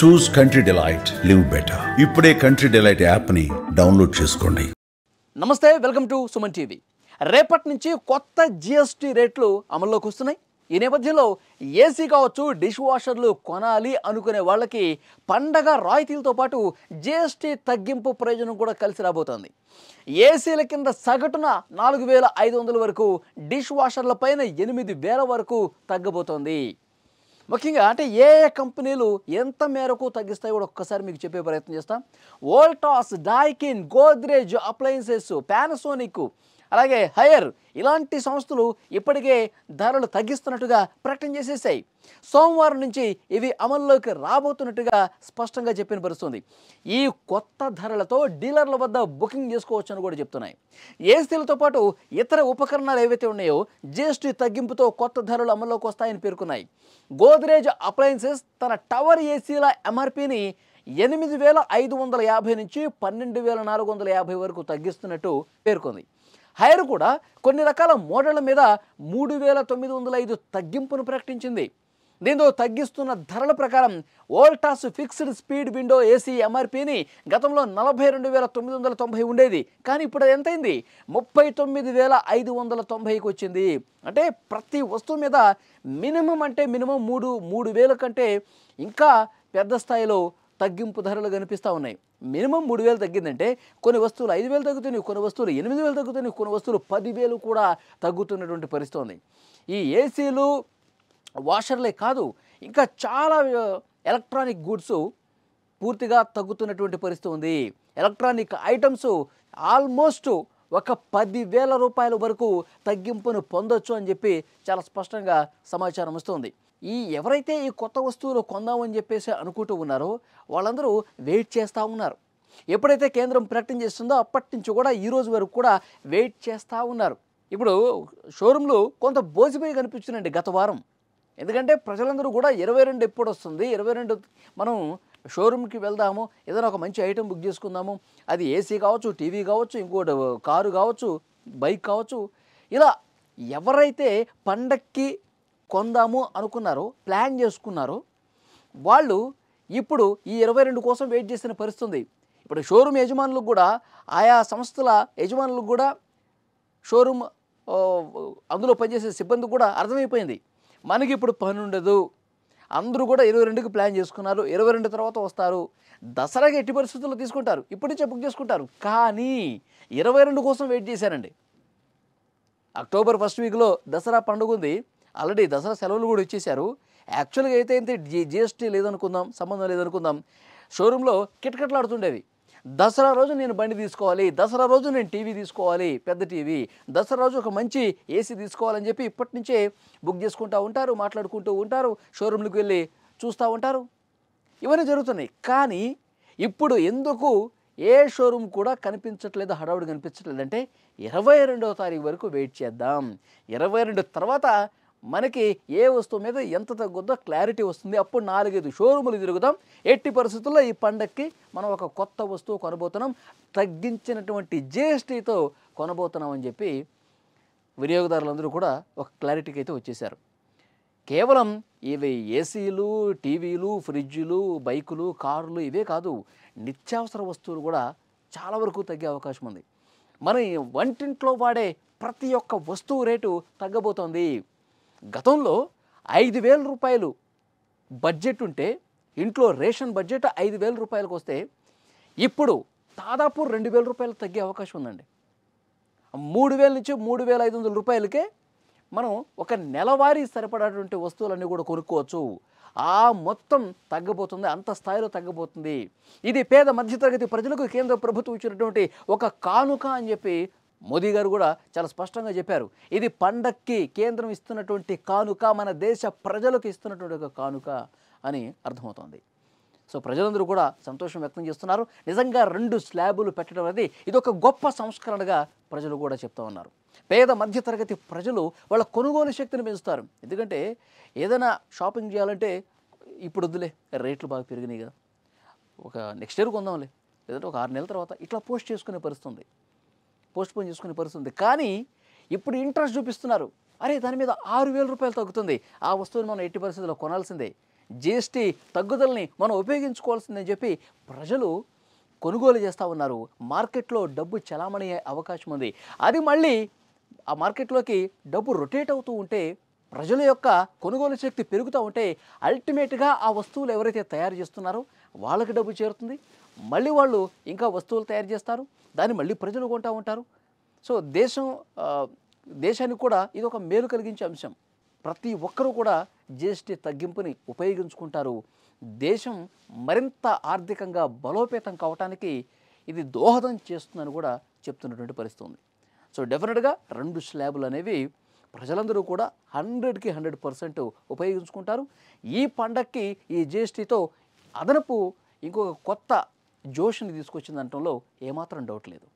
చూస్ country delight, live better. ఇప్పుడే country delight యాప్ని download చేసుకోండి. నమస్తే, వెల్కమ్ టు సుమన్ టీవీ. రేపటి నుంచి కొత్త జిఎస్టీ రేట్లు అమల్లోకి వస్తున్నాయి. ఈ నేపథ్యంలో ఏసీ కావచ్చు, డిష్ వాషర్లు కొనాలి అనుకునే వాళ్ళకి పండగ రాయితీలతో పాటు జిఎస్టీ తగ్గింపు ప్రయోజనం కూడా కలిసి రాబోతోంది. ఏసీల కింద సగటున 4,500 వరకు, డిష్ వాషర్ల పైన 8,000 వరకు తగ్గబోతోంది. ముఖ్యంగా అంటే ఏ కంపెనీలు ఎంత మేరకు తగ్గిస్తాయో కూడా ఒక్కసారి మీకు చెప్పే ప్రయత్నం చేస్తాం. Voltas, Daikin, Godrej appliances, Panasonic, అలాగే హైయర్ ఇలాంటి సంస్థలు ఇప్పటికే ధరలు తగ్గిస్తున్నట్టుగా ప్రకటన చేసేసాయి. సోమవారం నుంచి ఇవి అమల్లోకి రాబోతున్నట్టుగా స్పష్టంగా చెప్పిన పరిస్థితుంది. ఈ కొత్త ధరలతో డీలర్ల వద్ద బుకింగ్ చేసుకోవచ్చు అని కూడా చెప్తున్నాయి. ఏసీలతో పాటు ఇతర ఉపకరణాలు ఏవైతే ఉన్నాయో జిఎస్టీ తగ్గింపుతో కొత్త ధరలు అమల్లోకి వస్తాయని పేర్కొన్నాయి. గోద్రేజ్ అప్లయన్సెస్ తన టవర్ ఏసీల ఎంఆర్పీని 8,550 నుంచి 12,450 వరకు తగ్గిస్తున్నట్టు పేర్కొంది. హైర్ కూడా కొన్ని రకాల మోడళ్ల మీద 3,905 తగ్గింపును ప్రకటించింది. దీంతో తగ్గిస్తున్న ధరల ప్రకారం Voltas fixed speed window AC ఎంఆర్పీని గతంలో 42,990 ఉండేది, కానీ ఇప్పుడు ఎంతైంది? 39,590కి వచ్చింది. అంటే ప్రతి వస్తువు మీద మినిమం 3,000 కంటే ఇంకా పెద్ద స్థాయిలో తగ్గింపు ధరలు కనిపిస్తూ ఉన్నాయి. మినిమం 3,000 తగ్గిందంటే కొన్ని వస్తువులు 5,000 తగ్గుతున్నాయి, కొన్ని వస్తువులు 8,000 తగ్గుతున్నాయి, కొన్ని వస్తువులు 10,000 కూడా తగ్గుతున్నటువంటి పరిస్థితి ఉంది. ఈ ఏసీలు, వాషర్లే కాదు, ఇంకా చాలా ఎలక్ట్రానిక్ గూడ్స్ పూర్తిగా తగ్గుతున్నటువంటి పరిస్థితి ఉంది. ఎలక్ట్రానిక్ ఐటమ్స్ ఆల్మోస్ట్ ఒక 10,000 రూపాయల వరకు తగ్గింపును పొందొచ్చు అని చెప్పి చాలా స్పష్టంగా సమాచారం వస్తుంది. ఎవరైతే ఈ కొత్త వస్తువులు కొందామని చెప్పేసి అనుకుంటూ ఉన్నారో వాళ్ళందరూ వెయిట్ చేస్తూ ఉన్నారు. ఎప్పుడైతే కేంద్రం ప్రకటన చేస్తుందో అప్పటి నుంచి కూడా ఈ రోజు వరకు కూడా వెయిట్ చేస్తూ ఉన్నారు. ఇప్పుడు షోరూంలు కొంత బోసిపోయి కనిపించిందండి గత వారం. ఎందుకంటే ప్రజలందరూ కూడా 22 ఎప్పుడు వస్తుంది, 22 మనం షోరూమ్కి వెళ్దాము, ఏదైనా ఒక మంచి ఐటెం బుక్ చేసుకుందాము, అది ఏసీ కావచ్చు, టీవీ కావచ్చు, ఇంకోటి కారు కావచ్చు, బైక్ కావచ్చు, ఇలా ఎవరైతే పండక్కి కొందాము అనుకున్నారో, ప్లాన్ చేసుకున్నారో వాళ్ళు ఇప్పుడు ఈ 22 కోసం వెయిట్ చేసిన పరిస్థితి ఉంది. ఇప్పుడు షోరూమ్ యజమానులకు కూడా, ఆయా సంస్థల యజమానులకు కూడా, షోరూమ్ అందులో పనిచేసే సిబ్బంది కూడా అర్థమైపోయింది, మనకి ఇప్పుడు పని ఉండదు, అందరూ కూడా 22కి ప్లాన్ చేసుకున్నారు, 22 తర్వాత వస్తారు, దసరాకి ఎట్టి పరిస్థితుల్లో తీసుకుంటారు, ఇప్పటి నుంచే బుక్ చేసుకుంటారు. కానీ 22 కోసం వెయిట్ చేశారండి. అక్టోబర్ 1st వీక్లో దసరా పండుగ ఉంది, ఆల్రెడీ దసరా సెలవులు కూడా ఇచ్చేశారు. యాక్చువల్గా అయితే జిఎస్టీ లేదనుకుందాం, సంబంధం లేదనుకుందాం, షోరూంలో కిటకిటలాడుతుండేవి. దసరా రోజు నేను బండి తీసుకోవాలి, దసరా రోజు నేను టీవీ తీసుకోవాలి, పెద్ద టీవీ, దసరా రోజు ఒక మంచి ఏసీ తీసుకోవాలని చెప్పి ఇప్పటి నుంచే బుక్ చేసుకుంటూ ఉంటారు, మాట్లాడుకుంటూ ఉంటారు, షోరూంలకు వెళ్ళి చూస్తూ ఉంటారు. ఇవన్నీ జరుగుతున్నాయి. కానీ ఇప్పుడు ఎందుకు ఏ షోరూమ్ కూడా కనిపించట్లేదు, హడావుడి కనిపించట్లేదంటే 22వ తారీఖు వరకు వెయిట్ చేద్దాం. 22 తర్వాత మనకి ఏ వస్తువు మీద ఎంత తగ్గుద్దో క్లారిటీ వస్తుంది. అప్పుడు 4-5 షోరూములు తిరుగుదాం. ఎట్టి పరిస్థితుల్లో ఈ పండక్కి మనం ఒక కొత్త వస్తువు కొనబోతున్నాం, తగ్గించినటువంటి జిఎస్టీతో కొనబోతున్నాం అని చెప్పి వినియోగదారులందరూ కూడా ఒక క్లారిటీకి అయితే వచ్చేసారు. కేవలం ఇవి ఏసీలు, టీవీలు, ఫ్రిడ్జ్లు, బైకులు, కార్లు ఇవే కాదు, నిత్యావసర వస్తువులు కూడా చాలా వరకు తగ్గే అవకాశం ఉంది. మన వంటింట్లో వాడే ప్రతి ఒక్క వస్తువు రేటు తగ్గబోతోంది. గతంలో 5,000 రూపాయలు బడ్జెట్ ఉంటే, ఇంట్లో రేషన్ బడ్జెట్ 5,000 రూపాయలకు వస్తే ఇప్పుడు దాదాపు 2,000 రూపాయలు తగ్గే అవకాశం ఉందండి. 3,000 నుంచి 3,500 రూపాయలకే మనం ఒక నెలవారీ సరిపడేటువంటి వస్తువులన్నీ కూడా కొనుక్కోవచ్చు. ఆ మొత్తం తగ్గబోతుంది, అంత స్థాయిలో తగ్గబోతుంది. ఇది పేద మధ్యతరగతి ప్రజలకు కేంద్ర ప్రభుత్వం ఇచ్చినటువంటి ఒక కానుక అని చెప్పి మోదీ గారు కూడా చాలా స్పష్టంగా చెప్పారు. ఇది పండక్కి కేంద్రం ఇస్తున్నటువంటి కానుక, మన దేశ ప్రజలకు ఇస్తున్నటువంటి ఒక కానుక అని అర్థమవుతోంది. సో ప్రజలందరూ కూడా సంతోషం వ్యక్తం చేస్తున్నారు. నిజంగా 2 స్లాబులు పెట్టడం అనేది ఇది ఒక గొప్ప సంస్కరణగా ప్రజలు కూడా చెప్తా ఉన్నారు. పేద మధ్యతరగతి ప్రజలు వాళ్ళ కొనుగోలు శక్తిని పెంచుతారు. ఎందుకంటే ఏదైనా షాపింగ్ చేయాలంటే ఇప్పుడు వద్దులే, రేట్లు బాగా పెరిగినాయి కదా, ఒక నెక్స్ట్ ఇయర్ కొందాంలే, లేదంటే ఒక 6 నెలల తర్వాత ఇట్లా పోస్ట్ చేసుకునే పరిస్థితుంది, పోస్ట్పోన్ చేసుకునే పరిస్థితుంది. కానీ ఇప్పుడు ఇంట్రెస్ట్ చూపిస్తున్నారు. అరే దాని మీద 6,000 రూపాయలు తగ్గుతుంది, ఆ వస్తువుని మనం ఎట్టి పరిస్థితుల్లో కొనాల్సిందే, జీఎస్టీ తగ్గుదలని మనం ఉపయోగించుకోవాల్సిందని చెప్పి ప్రజలు కొనుగోలు చేస్తూ ఉన్నారు. మార్కెట్లో డబ్బు చలామణి అయ్యే అవకాశం ఉంది. అది మళ్ళీ ఆ మార్కెట్లోకి డబ్బు రొటేట్ అవుతూ ఉంటే, ప్రజల యొక్క కొనుగోలు శక్తి పెరుగుతూ ఉంటే అల్టిమేట్గా ఆ వస్తువులు ఎవరైతే తయారు చేస్తున్నారో వాళ్ళకి డబ్బు చేరుతుంది. మళ్ళీ వాళ్ళు ఇంకా వస్తువులు తయారు చేస్తారు, దాన్ని మళ్ళీ ప్రజలు కొంటూ ఉంటారు. సో దేశానికి కూడా ఇది ఒక మేలు కలిగించే అంశం. ప్రతి ఒక్కరూ కూడా జీఎస్టీ తగ్గింపుని ఉపయోగించుకుంటారు. దేశం మరింత ఆర్థికంగా బలోపేతం కావటానికి ఇది దోహదం చేస్తుందని కూడా చెప్తున్నటువంటి పరిస్థితి ఉంది. సో డెఫినెట్గా 2 స్లాబులు అనేవి ప్రజలందరూ కూడా 100కి 100% ఉపయోగించుకుంటారు. ఈ పండక్కి ఈ జీఎస్టీతో అదనపు ఇంకొక కొత్త జోష్ని తీసుకొచ్చిందనటంలో ఏమాత్రం డౌట్ లేదు.